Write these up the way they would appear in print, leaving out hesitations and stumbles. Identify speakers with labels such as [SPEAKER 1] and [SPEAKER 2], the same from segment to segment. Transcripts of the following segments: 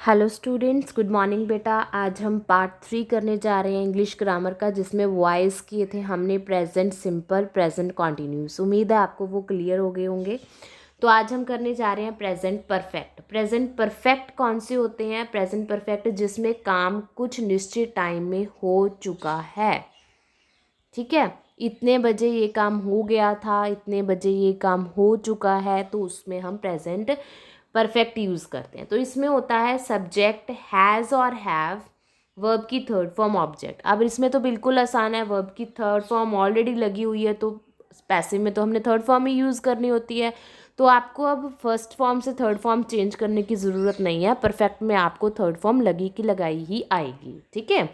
[SPEAKER 1] Hello students, good morning बेटा। आज हम पार्ट 3 करने जा रहे हैं इंग्लिश ग्रामर का, जिसमें वॉइस किए थे हमने प्रेजेंट सिंपल, प्रेजेंट कॉन्टिन्यूस। उम्मीद है आपको वो क्लियर हो गए होंगे। तो आज हम करने जा रहे हैं प्रेजेंट परफेक्ट। प्रेजेंट परफेक्ट कौन से होते हैं? प्रेजेंट परफेक्ट जिसमें काम कुछ निश्चित टाइम में हो चुका है। ठीक है, इतने बजे ये काम हो गया था, इतने बजे ये काम हो चुका है, तो उसमें हम प्रेजेंट परफेक्ट यूज़ करते हैं। तो इसमें होता है सब्जेक्ट हैज़ और हैव, वर्ब की थर्ड फॉर्म ऑब्जेक्ट। अब इसमें तो बिल्कुल आसान है, वर्ब की थर्ड फॉर्म ऑलरेडी लगी हुई है, तो पैसिव में तो हमने थर्ड फॉर्म ही यूज़ करनी होती है। तो आपको अब फर्स्ट फॉर्म से थर्ड फॉर्म चेंज करने की ज़रूरत नहीं है। परफेक्ट में आपको थर्ड फॉर्म लगी की लगाई ही आएगी। ठीक है,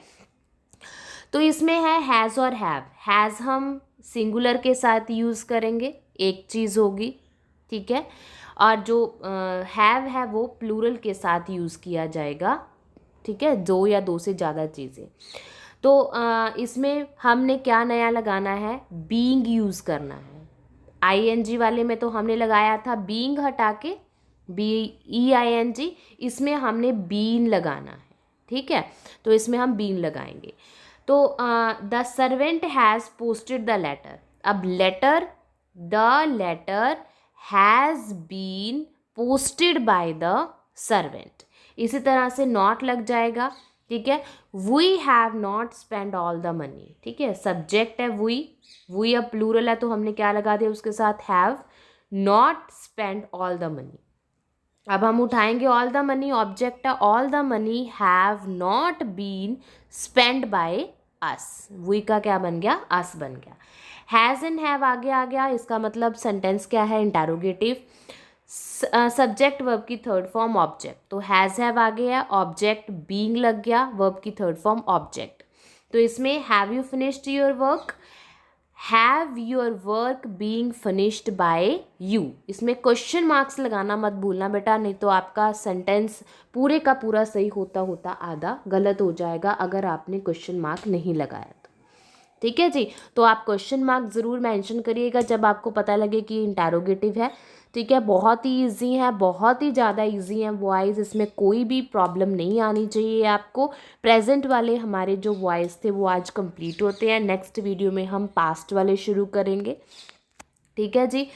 [SPEAKER 1] तो इसमें है हैज़ और हैव। हैज़ हम सिंगुलर के साथ यूज़ करेंगे, एक चीज़ होगी। ठीक है, और जो हैव है वो प्लूरल के साथ यूज़ किया जाएगा। ठीक है, दो या दो से ज़्यादा चीज़ें। तो इसमें हमने क्या नया लगाना है? बीइंग यूज़ करना है। आईएनजी वाले में तो हमने लगाया था बीइंग हटा के BEING, इसमें हमने बीन लगाना है। ठीक है, तो इसमें हम बीन लगाएंगे। तो the servant has posted the letter. अब letter, the letter has been posted by the servant. इसी तरह से नॉट लग जाएगा। ठीक है, we have not spend all the money. ठीक है, सब्जेक्ट है वी अब प्लूरल है, तो हमने क्या लगा दिया उसके साथ? Have not spend all the money. अब हम उठाएंगे ऑल द मनी, ऑब्जेक्ट है all the money have not been spend by us. We का क्या बन गया? अस बन गया। हैज़ एंड हैव आगे आ गया, इसका मतलब सेंटेंस क्या है? इंटरोगेटिव। सब्जेक्ट वर्ब की थर्ड फॉर्म ऑब्जेक्ट, तो हैज़ हैव आ गया, ऑब्जेक्ट बीइंग लग गया, वर्ब की थर्ड फॉर्म ऑब्जेक्ट। तो इसमें have you finished your work, have your work being finished by you. इसमें क्वेश्चन मार्क्स लगाना मत भूलना बेटा, नहीं तो आपका सेंटेंस पूरे का पूरा सही होता होता आधा गलत हो जाएगा अगर आपने क्वेश्चन मार्क नहीं लगाया तो। ठीक है जी, तो आप क्वेश्चन मार्क ज़रूर मेंशन करिएगा जब आपको पता लगे कि इंटरोगेटिव है। ठीक है, बहुत ही इजी है, बहुत ही ज़्यादा इजी है वॉइस, इसमें कोई भी प्रॉब्लम नहीं आनी चाहिए आपको। प्रेजेंट वाले हमारे जो वॉइस थे वो आज कंप्लीट होते हैं। नेक्स्ट वीडियो में हम पास्ट वाले शुरू करेंगे। ठीक है जी,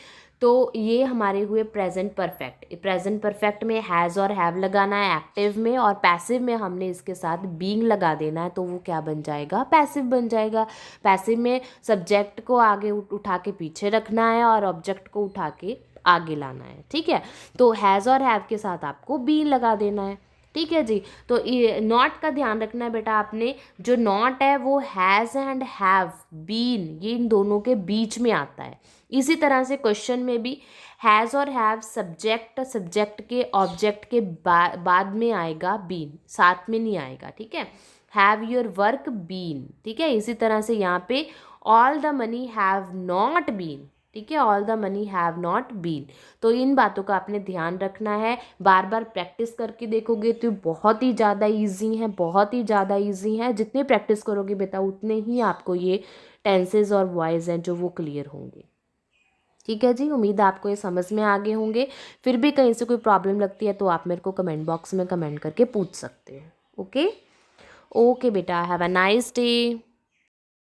[SPEAKER 1] तो ये हमारे हुए प्रेजेंट परफेक्ट। प्रेजेंट परफेक्ट में हैज़ और हैव लगाना है एक्टिव में, और पैसिव में हमने इसके साथ बीइंग लगा देना है, तो वो क्या बन जाएगा? पैसिव बन जाएगा। पैसिव में सब्जेक्ट को आगे उठा के पीछे रखना है और ऑब्जेक्ट को उठा के आगे लाना है। ठीक है, तो हैज़ और हैव के साथ आपको बीइंग लगा देना है। ठीक है जी, तो ये नॉट का ध्यान रखना है बेटा आपने। जो नॉट है वो हैज़ एंड हैव, बीन, ये इन दोनों के बीच में आता है। इसी तरह से क्वेश्चन में भी हैज़ और हैव सब्जेक्ट के ऑब्जेक्ट के बाद में आएगा बीन, साथ में नहीं आएगा। ठीक है, हैव योर वर्क बीन। ठीक है, इसी तरह से यहाँ पे all the money have not been. ठीक है, all the money have not been. तो इन बातों का आपने ध्यान रखना है, बार बार प्रैक्टिस करके देखोगे तो बहुत ही ज़्यादा इजी है, बहुत ही ज़्यादा इजी है। जितने प्रैक्टिस करोगे बेटा उतने ही आपको ये टेंसेज और वॉइस हैं जो वो क्लियर होंगे। ठीक है जी, उम्मीद है आपको ये समझ में आ गए होंगे। फिर भी कहीं से कोई प्रॉब्लम लगती है तो आप मेरे को कमेंट बॉक्स में कमेंट करके पूछ सकते हैं। ओके ओके बेटा, हैव अ नाइस डे।